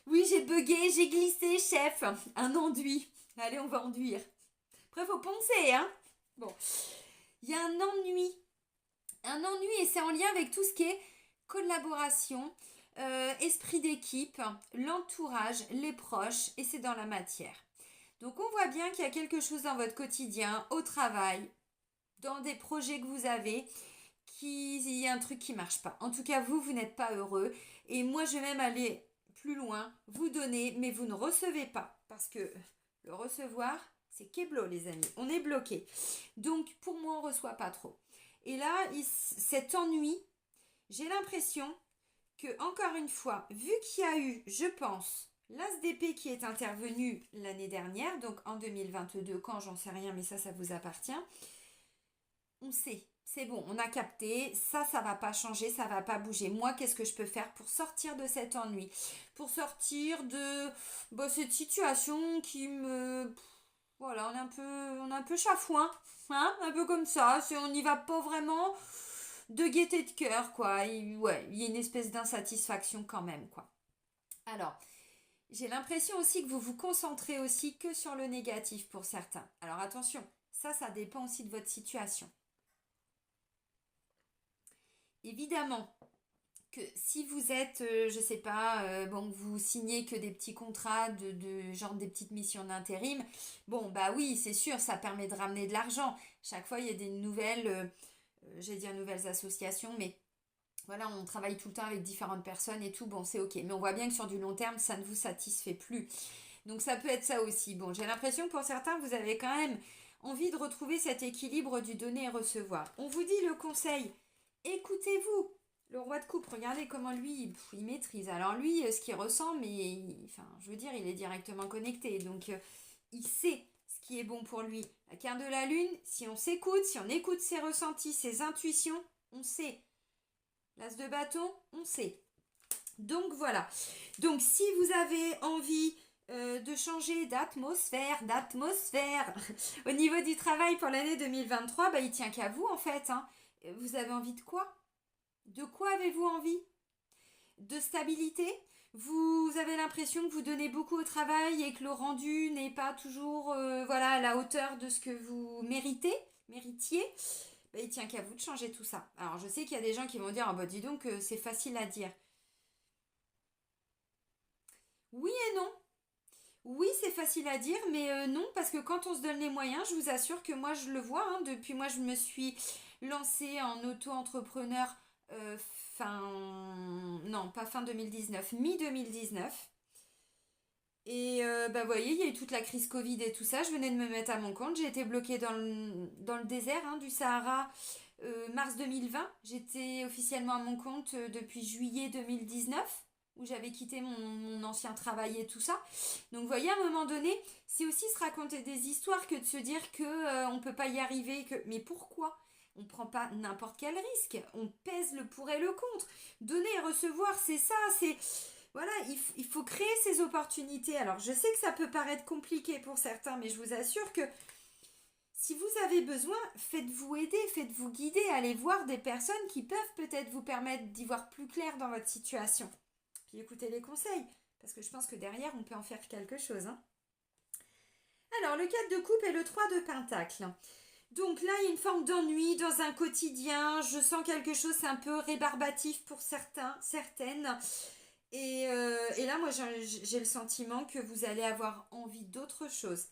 Oui, j'ai bugué, j'ai glissé, chef. Un enduit. Allez, on va enduire. Après, faut poncer, hein. Bon, il y a un ennui. Un ennui, et c'est en lien avec tout ce qui est collaboration, esprit d'équipe, l'entourage, les proches, et c'est dans la matière. Donc, on voit bien qu'il y a quelque chose dans votre quotidien, au travail, dans des projets que vous avez, il y a un truc qui marche pas. En tout cas, vous n'êtes pas heureux. Et moi, je vais même aller plus loin, vous donner, mais vous ne recevez pas. Parce que le recevoir, c'est keblo, les amis. On est bloqué. Donc, pour moi, on ne reçoit pas trop. Et là, cet ennui, j'ai l'impression que, encore une fois, vu qu'il y a eu, je pense, l'As d'épée qui est intervenu l'année dernière, donc en 2022, quand j'en sais rien, mais ça vous appartient, on sait, c'est bon, on a capté, ça va pas changer, ça va pas bouger. Moi, qu'est-ce que je peux faire pour sortir de cet ennui, pour sortir de cette situation qui me... Voilà, on est un peu chafouin, hein, un peu comme ça, on n'y va pas vraiment de gaieté de cœur, quoi. Ouais, il y a une espèce d'insatisfaction quand même, quoi. Alors, j'ai l'impression aussi que vous vous concentrez aussi que sur le négatif pour certains. Alors attention, ça dépend aussi de votre situation. Évidemment que si vous êtes, je sais pas, bon, vous signez que des petits contrats genre des petites missions d'intérim, bon, bah oui, c'est sûr, ça permet de ramener de l'argent. Chaque fois, il y a des nouvelles, j'allais dire nouvelles associations, mais voilà, on travaille tout le temps avec différentes personnes et tout, bon, c'est ok. Mais on voit bien que sur du long terme, ça ne vous satisfait plus. Donc ça peut être ça aussi. Bon, j'ai l'impression que pour certains, vous avez quand même envie de retrouver cet équilibre du donner et recevoir. On vous dit le conseil, écoutez-vous. Le roi de coupe, regardez comment lui, il maîtrise. Alors lui, ce qu'il ressent, mais enfin, je veux dire, il est directement connecté. Donc, il sait ce qui est bon pour lui. La carte de la lune, si on s'écoute, si on écoute ses ressentis, ses intuitions, on sait. L'as de bâton, on sait. Donc voilà. Donc si vous avez envie de changer d'atmosphère au niveau du travail pour l'année 2023, bah, il tient qu'à vous en fait. Hein. Vous avez envie de quoi? De quoi avez-vous envie? De stabilité? Vous avez l'impression que vous donnez beaucoup au travail et que le rendu n'est pas toujours voilà, à la hauteur de ce que vous méritiez? Bah, il tient qu'à vous de changer tout ça. Alors je sais qu'il y a des gens qui vont dire, ah bah dis donc, c'est facile à dire. Oui et non. Oui, c'est facile à dire, mais non, parce que quand on se donne les moyens, je vous assure que moi, je le vois, hein, depuis moi, je me suis lancée en auto-entrepreneur fin... Non, pas fin 2019, mi-2019. Et bah, vous voyez, il y a eu toute la crise Covid et tout ça. Je venais de me mettre à mon compte. J'ai été bloquée dans le désert hein, du Sahara mars 2020. J'étais officiellement à mon compte depuis juillet 2019 où j'avais quitté mon ancien travail et tout ça. Donc vous voyez, à un moment donné, c'est aussi se raconter des histoires que de se dire que on peut pas y arriver. Mais pourquoi? On ne prend pas n'importe quel risque. On pèse le pour et le contre. Donner et recevoir, c'est ça. C'est voilà, il faut créer ces opportunités. Alors, je sais que ça peut paraître compliqué pour certains, mais je vous assure que si vous avez besoin, faites-vous aider, faites-vous guider, allez voir des personnes qui peuvent peut-être vous permettre d'y voir plus clair dans votre situation. Puis écoutez les conseils, parce que je pense que derrière, on peut en faire quelque chose. Hein. Alors, le 4 de coupe et le 3 de pentacle. Donc là, il y a une forme d'ennui dans un quotidien. Je sens quelque chose, c'est un peu rébarbatif pour certains, certaines. Et là, moi, j'ai le sentiment que vous allez avoir envie d'autre chose.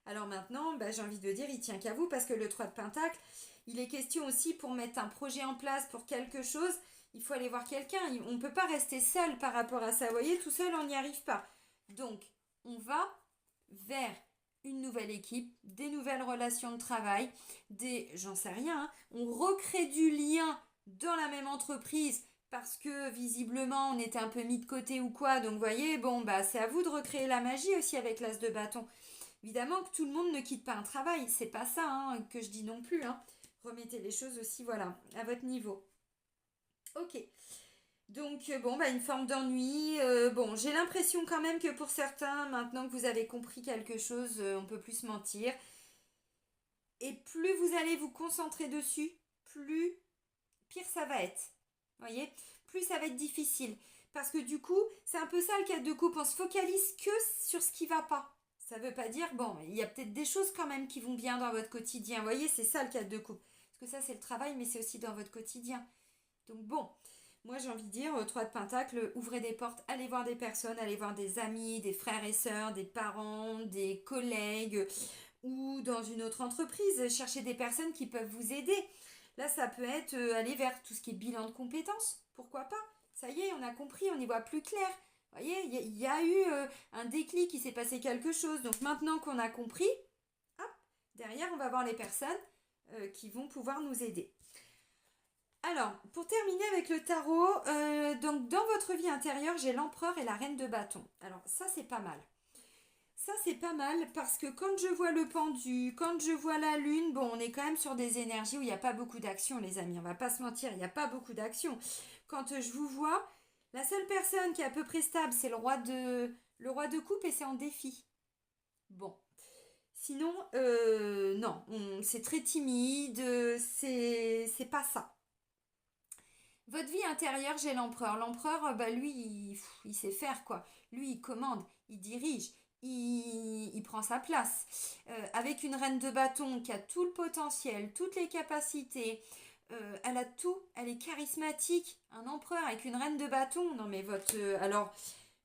Alors maintenant, bah, j'ai envie de dire, il tient qu'à vous parce que le 3 de Pentacle, il est question aussi pour mettre un projet en place pour quelque chose, il faut aller voir quelqu'un. On ne peut pas rester seul par rapport à ça. Vous voyez, tout seul, on n'y arrive pas. Donc, on va vers une nouvelle équipe, des nouvelles relations de travail, j'en sais rien, hein, on recrée du lien dans la même entreprise parce que visiblement on était un peu mis de côté ou quoi. Donc vous voyez, bon bah c'est à vous de recréer la magie aussi avec l'as de bâton. Évidemment que tout le monde ne quitte pas un travail, c'est pas ça hein, que je dis non plus. Hein. Remettez les choses aussi, voilà, à votre niveau. Ok. Donc bon bah une forme d'ennui. Bon j'ai l'impression quand même que pour certains, maintenant que vous avez compris quelque chose, on peut plus se mentir. Et plus vous allez vous concentrer dessus, plus pire ça va être. Vous voyez? Plus ça va être difficile. Parce que du coup, c'est un peu ça le cadre de coupe. On se focalise que sur ce qui va pas. Ça veut pas dire, bon, il y a peut-être des choses quand même qui vont bien dans votre quotidien. Vous voyez, c'est ça le cadre de coupe. Parce que ça, c'est le travail, mais c'est aussi dans votre quotidien. Donc bon, moi j'ai envie de dire, 3 de Pentacle, ouvrez des portes, allez voir des personnes, allez voir des amis, des frères et sœurs, des parents, des collègues ou dans une autre entreprise. Cherchez des personnes qui peuvent vous aider. Là, ça peut être aller vers tout ce qui est bilan de compétences. Pourquoi pas? Ça y est, on a compris, on y voit plus clair. Vous voyez, il y a eu un déclic, il s'est passé quelque chose. Donc maintenant qu'on a compris, hop, derrière, on va voir les personnes qui vont pouvoir nous aider. Alors, pour terminer avec le tarot, donc dans votre vie intérieure, j'ai l'empereur et la reine de bâton. Alors ça, c'est pas mal. Ça, c'est pas mal parce que quand je vois le pendu, quand je vois la lune, bon, on est quand même sur des énergies où il n'y a pas beaucoup d'action, les amis. On va pas se mentir, il n'y a pas beaucoup d'action. Quand je vous vois, la seule personne qui est à peu près stable, c'est le roi de coupe et c'est en défi. Bon. Sinon, non, c'est très timide, c'est pas ça. Votre vie intérieure, j'ai l'empereur. L'empereur, bah lui, il sait faire quoi. Lui, il commande, il dirige, il prend sa place. Avec une reine de bâton qui a tout le potentiel, toutes les capacités, elle a tout, elle est charismatique. Un empereur avec une reine de bâton, non mais votre... alors,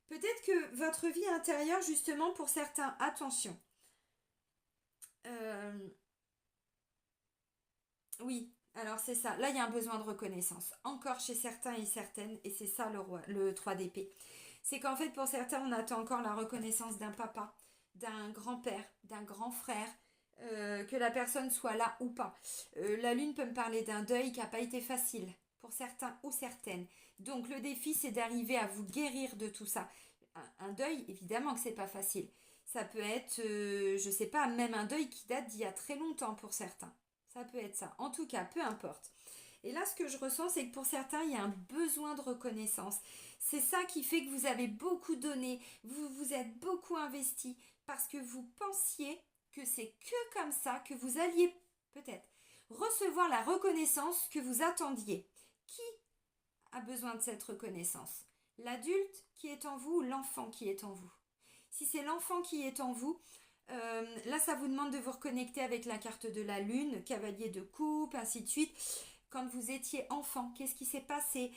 peut-être que votre vie intérieure, justement, pour certains, attention. Euh, Oui, alors c'est ça. Là, il y a un besoin de reconnaissance. Encore chez certains et certaines, et c'est ça le 3 d'épée. C'est qu'en fait, pour certains, on attend encore la reconnaissance d'un papa, d'un grand-père, d'un grand frère, que la personne soit là ou pas. La lune peut me parler d'un deuil qui n'a pas été facile pour certains ou certaines. Donc le défi, c'est d'arriver à vous guérir de tout ça. Un deuil, évidemment que c'est pas facile. Ça peut être, je sais pas, même un deuil qui date d'il y a très longtemps pour certains. Ça peut être ça. En tout cas, peu importe. Et là, ce que je ressens, c'est que pour certains, il y a un besoin de reconnaissance. C'est ça qui fait que vous avez beaucoup donné, vous vous êtes beaucoup investi, parce que vous pensiez que c'est que comme ça que vous alliez peut-être recevoir la reconnaissance que vous attendiez. Qui a besoin de cette reconnaissance? L'adulte qui est en vous ou l'enfant qui est en vous? Si c'est l'enfant qui est en vous, là, ça vous demande de vous reconnecter avec la carte de la lune, cavalier de coupe, ainsi de suite. Quand vous étiez enfant, qu'est-ce qui s'est passé?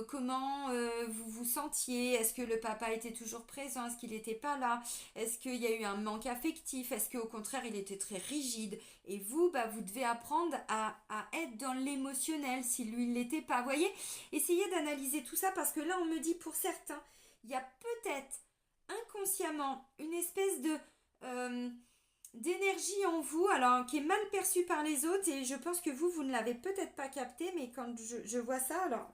Comment vous vous sentiez? Est-ce que le papa était toujours présent? Est-ce qu'il n'était pas là? Est-ce qu'il y a eu un manque affectif? Est-ce qu'au contraire, il était très rigide? Et vous, bah, vous devez apprendre à être dans l'émotionnel si lui ne l'était pas. Vous voyez? Essayez d'analyser tout ça parce que là, on me dit pour certains, il y a peut-être inconsciemment une espèce euh, d'énergie en vous, alors qui est mal perçue par les autres, et je pense que vous ne l'avez peut-être pas capté, mais quand je vois ça, alors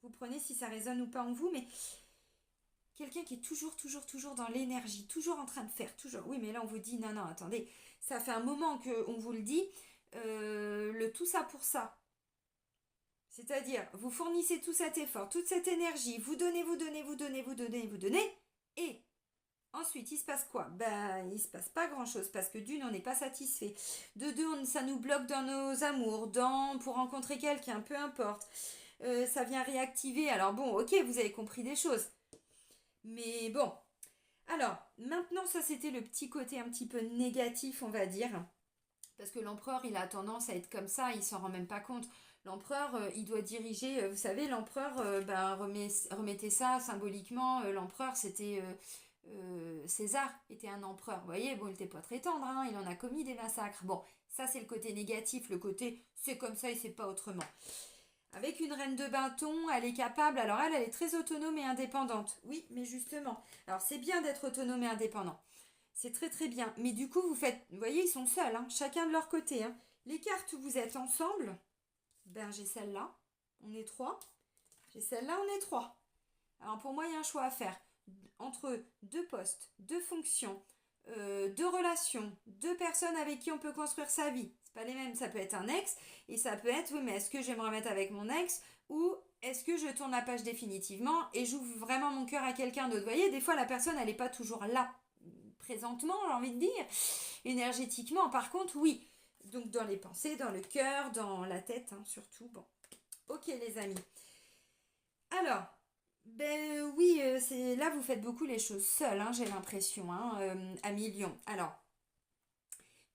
vous prenez si ça résonne ou pas en vous, mais quelqu'un qui est toujours dans l'énergie, toujours en train de faire, toujours. Oui, mais là on vous dit non, non, attendez, ça fait un moment qu'on vous le dit, le tout ça pour ça. C'est-à-dire, vous fournissez tout cet effort, toute cette énergie, vous donnez, et ensuite, il se passe quoi? Ben, il se passe pas grand-chose parce que d'une, on n'est pas satisfait. De deux, ça nous bloque dans nos amours, pour rencontrer quelqu'un, peu importe. Ça vient réactiver. Alors bon, ok, vous avez compris des choses. Mais bon. Alors, maintenant, ça c'était le petit côté un petit peu négatif, on va dire. Parce que l'empereur, il a tendance à être comme ça, il s'en rend même pas compte. L'empereur, il doit diriger, vous savez, l'empereur, ben, remettez ça symboliquement, l'empereur, c'était César était un empereur. Vous voyez, bon, il n'était pas très tendre, hein, il en a commis des massacres. Bon, ça c'est le côté négatif, le côté c'est comme ça et c'est pas autrement. Avec une reine de bâton, elle est capable, alors elle est très autonome et indépendante. Oui, mais justement, alors c'est bien d'être autonome et indépendant. C'est très très bien. Mais du coup, vous faites, vous voyez, ils sont seuls, hein, chacun de leur côté, hein. Les cartes où vous êtes ensemble, ben j'ai celle-là, on est trois. J'ai celle-là, on est trois. Alors pour moi, il y a un choix à faire entre deux postes, deux fonctions, deux relations, deux personnes avec qui on peut construire sa vie. C'est pas les mêmes. Ça peut être un ex et ça peut être oui, mais est-ce que je vais me remettre avec mon ex ou est-ce que je tourne la page définitivement et j'ouvre vraiment mon cœur à quelqu'un d'autre. Vous voyez, des fois la personne elle n'est pas toujours là présentement, j'ai envie de dire, énergétiquement. Par contre, oui. Donc dans les pensées, dans le cœur, dans la tête, hein, surtout. Bon, ok les amis. Alors, ben oui, c'est là vous faites beaucoup les choses seuls, hein, j'ai l'impression, hein, à millions. Alors,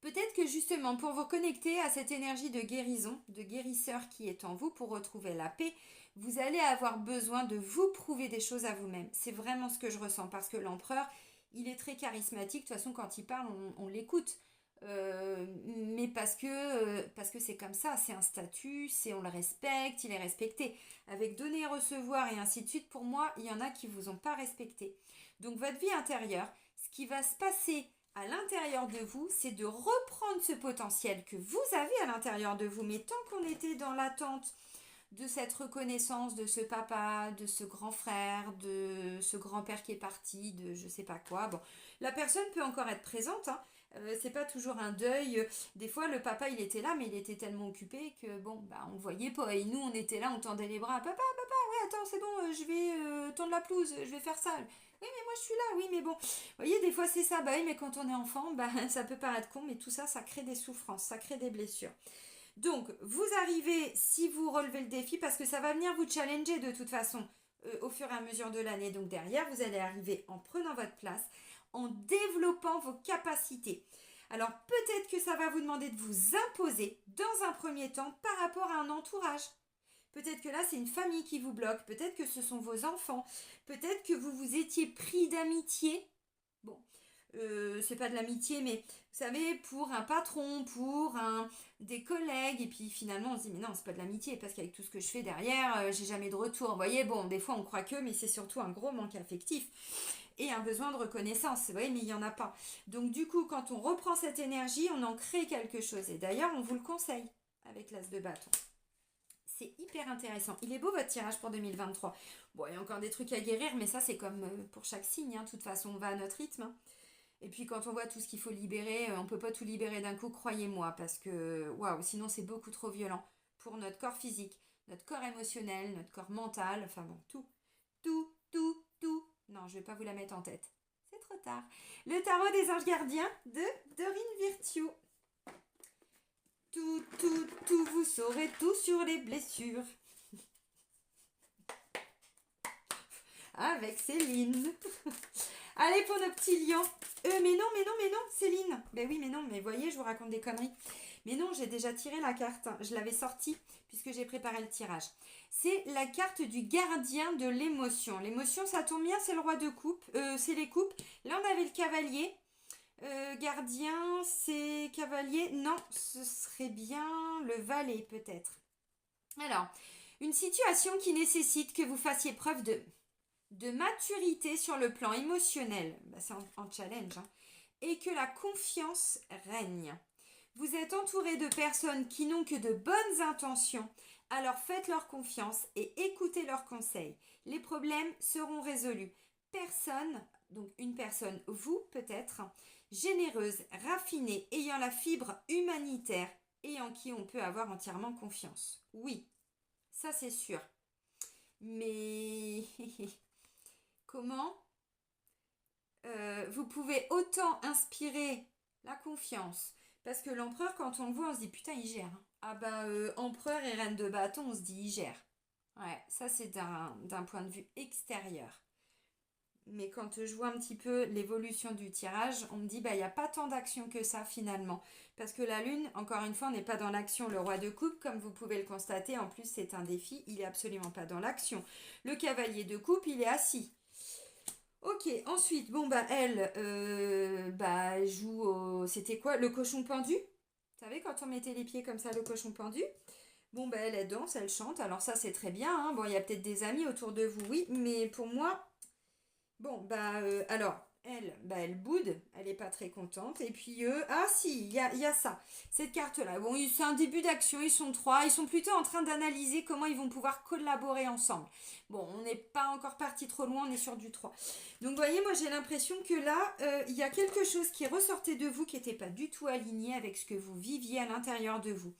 peut-être que justement pour vous connecter à cette énergie de guérison, de guérisseur qui est en vous, pour retrouver la paix, vous allez avoir besoin de vous prouver des choses à vous-même. C'est vraiment ce que je ressens parce que l'empereur, il est très charismatique. De toute façon, quand il parle, on l'écoute. Mais parce que c'est comme ça, c'est un statut, c'est on le respecte, il est respecté. Avec donner et recevoir et ainsi de suite, pour moi, il y en a qui vous ont pas respecté. Donc votre vie intérieure, ce qui va se passer à l'intérieur de vous, c'est de reprendre ce potentiel que vous avez à l'intérieur de vous. Mais tant qu'on était dans l'attente de cette reconnaissance de ce papa, de ce grand frère, de ce grand-père qui est parti, de je sais pas quoi. Bon, la personne peut encore être présente, hein. C'est pas toujours un deuil. Des fois, le papa, il était là, mais il était tellement occupé que bon, bah, on le voyait pas. Et nous, on était là, on tendait les bras. Papa, papa, ouais, attends, c'est bon, je vais tondre la pelouse, je vais faire ça. Oui, mais moi, je suis là, oui, mais bon. Vous voyez, des fois, c'est ça. Bah oui, mais quand on est enfant, bah, ça peut paraître con, mais tout ça, ça crée des souffrances, ça crée des blessures. Donc, vous arrivez, si vous relevez le défi, parce que ça va venir vous challenger de toute façon au fur et à mesure de l'année. Donc, derrière, vous allez arriver en prenant votre place, en développant vos capacités. Alors, peut-être que ça va vous demander de vous imposer dans un premier temps par rapport à un entourage. Peut-être que là, c'est une famille qui vous bloque. Peut-être que ce sont vos enfants. Peut-être que vous vous étiez pris d'amitié. Bon, c'est pas de l'amitié, mais vous savez, pour un patron, des collègues, et puis finalement on se dit mais non, c'est pas de l'amitié parce qu'avec tout ce que je fais derrière, j'ai jamais de retour. Vous voyez, bon, des fois on croit que, mais c'est surtout un gros manque affectif et un besoin de reconnaissance. Vous voyez, mais il y en a pas. Donc du coup, quand on reprend cette énergie, on en crée quelque chose. Et d'ailleurs, on vous le conseille avec l'as de bâton. C'est hyper intéressant. Il est beau votre tirage pour 2023. Bon, il y a encore des trucs à guérir, mais ça c'est comme pour chaque signe. Hein. De toute façon, on va à notre rythme. Hein. Et puis quand on voit tout ce qu'il faut libérer, on ne peut pas tout libérer d'un coup, croyez-moi, parce que waouh, sinon c'est beaucoup trop violent pour notre corps physique, notre corps émotionnel, notre corps mental, enfin bon, tout, tout, tout, tout. Non, je ne vais pas vous la mettre en tête. C'est trop tard. Le tarot des anges gardiens de Dorine Virtue. Tout, tout, tout, vous saurez tout sur les blessures. Avec Céline. Allez pour nos petits lions. Mais non, Céline. Ben oui, mais non, mais voyez, je vous raconte des conneries. Mais non, j'ai déjà tiré la carte. Je l'avais sortie puisque j'ai préparé le tirage. C'est la carte du gardien de l'émotion. L'émotion, ça tombe bien, c'est le roi de coupe. C'est les coupes. Là, on avait le cavalier. Gardien, c'est cavalier. Non, ce serait bien le valet peut-être. Alors, une situation qui nécessite que vous fassiez preuve de maturité sur le plan émotionnel, bah c'est en challenge, hein, et que la confiance règne. Vous êtes entouré de personnes qui n'ont que de bonnes intentions, alors faites-leur confiance et écoutez leurs conseils. Les problèmes seront résolus. Personne, donc une personne, vous peut-être, généreuse, raffinée, ayant la fibre humanitaire et en qui on peut avoir entièrement confiance. Oui, ça c'est sûr. Mais comment vous pouvez autant inspirer la confiance. Parce que l'empereur, quand on le voit, on se dit putain, il gère. Hein. Ah bah, empereur et reine de bâton, on se dit il gère. Ouais, ça c'est d'un point de vue extérieur. Mais quand je vois un petit peu l'évolution du tirage, on me dit bah il n'y a pas tant d'action que ça finalement. Parce que la lune, encore une fois, on n'est pas dans l'action. Le roi de coupe, comme vous pouvez le constater, en plus c'est un défi, il est absolument pas dans l'action. Le cavalier de coupe, il est assis. Ok, ensuite, bon bah elle, elle joue au... C'était quoi? Le cochon pendu? Vous savez quand on mettait les pieds comme ça, le cochon pendu? Bon bah elle danse, elle chante, alors ça c'est très bien, hein. Bon il y a peut-être des amis autour de vous, oui, mais pour moi, bon alors, elle, bah, elle boude, elle n'est pas très contente. Et puis eux, ah si, il y a ça, cette carte-là. Bon, c'est un début d'action, ils sont trois, ils sont plutôt en train d'analyser comment ils vont pouvoir collaborer ensemble. Bon, on n'est pas encore parti trop loin, on est sur du 3. Donc, vous voyez, moi j'ai l'impression que là, il y a quelque chose qui ressortait de vous qui n'était pas du tout aligné avec ce que vous viviez à l'intérieur de vous.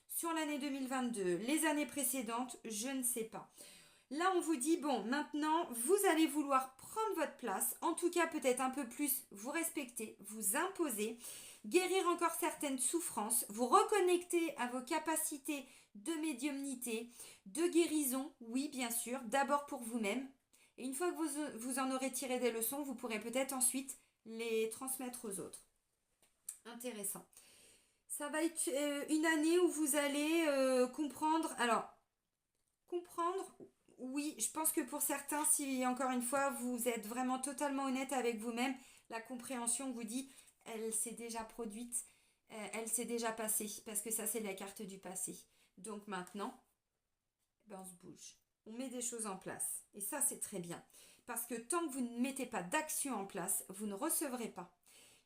Sur l'année 2022, les années précédentes, je ne sais pas. Là, on vous dit, bon, maintenant, vous allez vouloir prendre votre place, en tout cas peut-être un peu plus vous respecter, vous imposer, guérir encore certaines souffrances, vous reconnecter à vos capacités de médiumnité, de guérison, oui, bien sûr, d'abord pour vous-même. Et une fois que vous en aurez tiré des leçons, vous pourrez peut-être ensuite les transmettre aux autres. Intéressant. Ça va être une année où vous allez comprendre. Alors, comprendre, oui, je pense que pour certains, si encore une fois vous êtes vraiment totalement honnête avec vous-même, la compréhension vous dit, elle s'est déjà produite, elle s'est déjà passée, parce que ça c'est la carte du passé. Donc maintenant, ben, on se bouge, on met des choses en place. Et ça c'est très bien, parce que tant que vous ne mettez pas d'action en place, vous ne recevrez pas.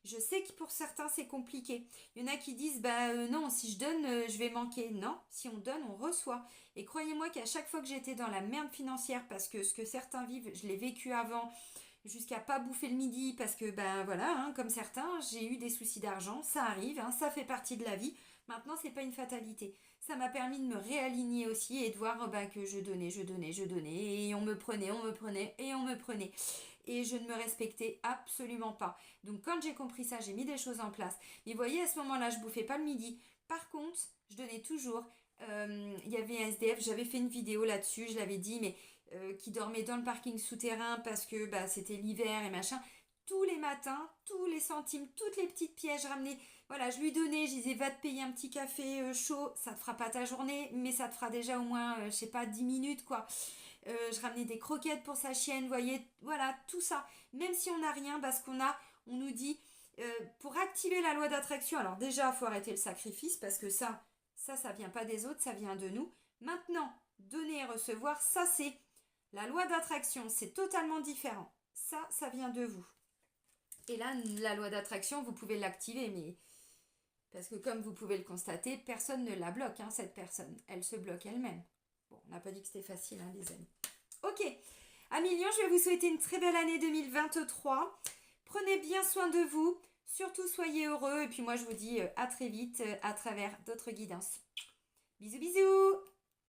Je sais que pour certains c'est compliqué. Il y en a qui disent bah non, si je donne, je vais manquer. Non, si on donne, on reçoit. Et croyez-moi qu'à chaque fois que j'étais dans la merde financière, parce que ce que certains vivent, je l'ai vécu avant, jusqu'à pas bouffer le midi, parce que ben voilà, hein, comme certains, j'ai eu des soucis d'argent, ça arrive, hein, ça fait partie de la vie. Maintenant, c'est pas une fatalité. Ça m'a permis de me réaligner aussi et de voir bah, que je donnais, et on me prenait, et on me prenait. Et je ne me respectais absolument pas. Donc quand j'ai compris ça, j'ai mis des choses en place. Mais vous voyez, à ce moment-là, je bouffais pas le midi. Par contre, je donnais toujours. Il y avait un SDF, j'avais fait une vidéo là-dessus, je l'avais dit, mais qui dormait dans le parking souterrain parce que bah, c'était l'hiver et machin. Tous les matins, tous les centimes, toutes les petites pièces, je ramenais. Voilà, je lui donnais, je disais, va te payer un petit café chaud, ça te fera pas ta journée, mais ça te fera déjà au moins, je sais pas, 10 minutes, quoi. Je ramenais des croquettes pour sa chienne, vous voyez, voilà, tout ça. Même si on n'a rien, parce qu'on a, on nous dit, pour activer la loi d'attraction, alors déjà, il faut arrêter le sacrifice, parce que ça vient pas des autres, ça vient de nous. Maintenant, donner et recevoir, ça c'est la loi d'attraction, c'est totalement différent. Ça vient de vous. Et là, la loi d'attraction, vous pouvez l'activer, mais parce que comme vous pouvez le constater, personne ne la bloque, hein, cette personne. Elle se bloque elle-même. Bon, on n'a pas dit que c'était facile, hein, les amis. Ok, amis lions, je vais vous souhaiter une très belle année 2023. Prenez bien soin de vous. Surtout, soyez heureux. Et puis moi, je vous dis à très vite à travers d'autres guidances. Bisous, bisous!